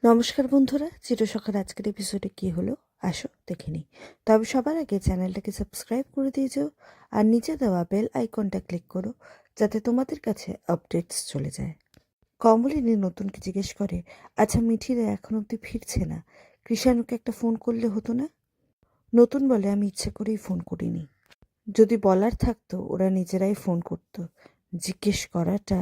নমস্কার বন্ধুরা, চিরসখার আজকের এপিসোডে কী হলো আসো দেখে নিই। তবে সবার আগে চ্যানেলটাকে সাবস্ক্রাইব করে দিয়ে যাও আর নিচে দেওয়া বেল আইকনটা ক্লিক করো যাতে তোমাদের কাছে আপডেটস চলে যায়। কমলিনী নতুনকে জিজ্ঞেস করে, আচ্ছা মিঠিরা এখন অবধি ফিরছে না, কৃষাণুকে একটা ফোন করলে হতো না? নতুন বলে, আমি ইচ্ছে করেই ফোন করিনি। যদি বলার থাকতো ওরা নিজেরাই ফোন করতো। জিজ্ঞেস করাটা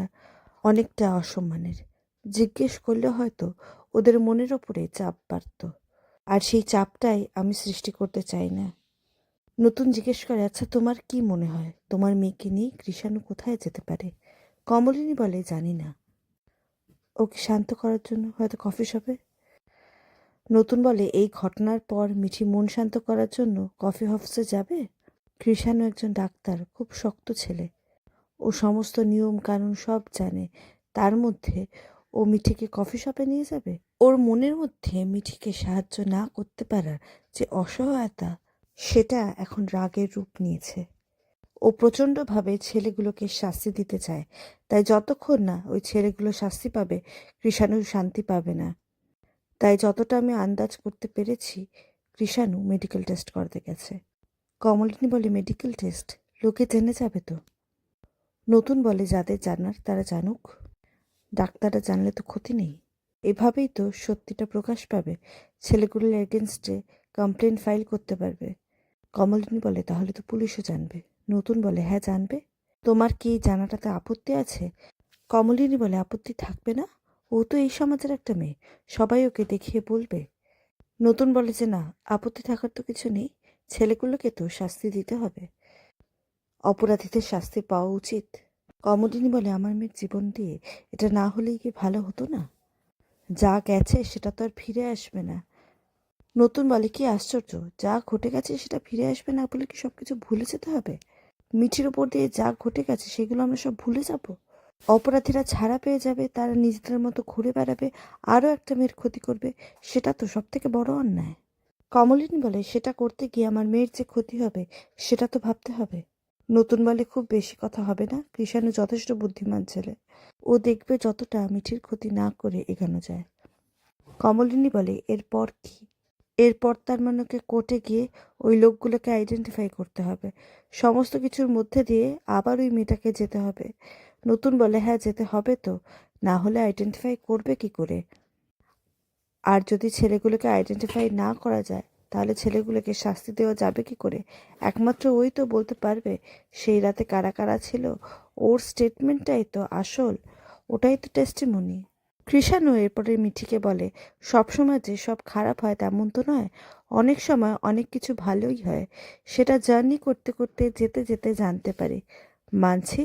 অনেকটা অসম্মানের। জিজ্ঞেস করলে হয়তো ওদের মনের ওপরে চাপ বাড়ত, আর সেই চাপটাই আমি সৃষ্টি করতে চাই না। নতুন জিজ্ঞেস করে, আচ্ছা তোমার কি মনে হয় তোমার মেয়েকে নিয়ে কৃষাণু কোথায় যেতে পারে? কমলিনী বলে, জানি না। ওকে শান্ত করার জন্য হয়তো কফি শপে। নতুন বলে, এই ঘটনার পর মিঠি মন শান্ত করার জন্য কফি হাউসে যাবে? কৃষাণু একজন ডাক্তার, খুব শক্ত ছেলে। ও সমস্ত নিয়ম কানুন সব জানে, তার মধ্যে ও মিঠিকে কফি শপে নিয়ে যাবে? ওর মনের মধ্যে মিঠিকে সাহায্য না করতে পারার যে অসহায়তা, সেটা এখন রাগের রূপ নিয়েছে। ও প্রচণ্ডভাবে ছেলেগুলোকে শাস্তি দিতে চায়, তাই যতক্ষণ না ওই ছেলেগুলো শাস্তি পাবে কৃষাণু শান্তি পাবে না। তাই যতটা আমি আন্দাজ করতে পেরেছি, কৃষাণু মেডিকেল টেস্ট করতে গেছে। কমলিনী বলে, মেডিকেল টেস্ট? লোকে জেনে যাবে তো। নতুন বলে, যাদের জানার তারা জানুক, ডাক্তাররা জানলে তো ক্ষতি নেই। এভাবেই তো সত্যিটা প্রকাশ পাবে, ছেলেগুলোর এগেনস্টে কমপ্লেন ফাইল করতে পারবে। কমলিনী বলে, তাহলে তো পুলিশও জানবে। নতুন বলে, হ্যাঁ জানবে। তোমার কি জানাটাতে আপত্তি আছে? কমলিনী বলে, আপত্তি থাকবে না? ও তো এই সমাজের একটা মেয়ে, সবাই ওকে দেখিয়ে বলবে। নতুন বলে যে না, আপত্তি থাকার তো কিছু নেই, ছেলেগুলোকে তো শাস্তি দিতে হবে, অপরাধীদের শাস্তি পাওয়া উচিত। কমলিনী বলে, আমার মেয়ের জীবন দিয়ে এটা না হলেই কি ভালো হতো না? যা গেছে সেটা তো আর ফিরে আসবে না। নতুন বলে, কি আশ্চর্য, যা ঘটে গেছে সেটা ফিরে আসবে না বলে কি সব কিছু ভুলে যেতে হবে? মিঠির ওপর দিয়ে যা ঘটে গেছে সেগুলো আমরা সব ভুলে যাব? অপরাধীরা ছাড়া পেয়ে যাবে, তারা নিজেদের মতো ঘুরে বেড়াবে, আরও একটা মেয়ের ক্ষতি করবে, সেটা তো সব থেকে বড় অন্যায়। কমলিনী বলে, সেটা করতে গিয়ে আমার মেয়ের যে ক্ষতি হবে সেটা তো ভাবতে হবে। নতুন বলে, খুব বেশি কথা হবে না, কৃষাণু যথেষ্ট বুদ্ধিমান ছেলে, ও দেখবে যতটা মিঠির ক্ষতি না করে এগোনো যায়। কমলিনী বলে, এরপর কি? এরপর তার মানে কোর্টে গিয়ে ওই লোকগুলোকে আইডেন্টিফাই করতে হবে, সমস্ত কিছুর মধ্যে দিয়ে আবার ওই মেয়েটাকে যেতে হবে। নতুন বলে, হ্যাঁ যেতে হবে তো, না হলে আইডেন্টিফাই করবে কি করে? আর যদি ছেলেগুলোকে আইডেন্টিফাই না করা যায় তাহলে ছেলেগুলোকে শাস্তি দেওয়া যাবে কি করে? একমাত্র ওই তো বলতে পারবে সেই রাতে কারা কারা ছিল। ওর স্টেটমেন্টটাই তো আসল, ওটাই তো টেস্টিমনি। কৃষাণু এরপরে মিঠিকে বলে, সবসময় যে সব খারাপ হয় তেমন তো নয়, অনেক সময় অনেক কিছু ভালোই হয়, সেটা জার্নি করতে করতে যেতে যেতে জানতে পারি। মানছি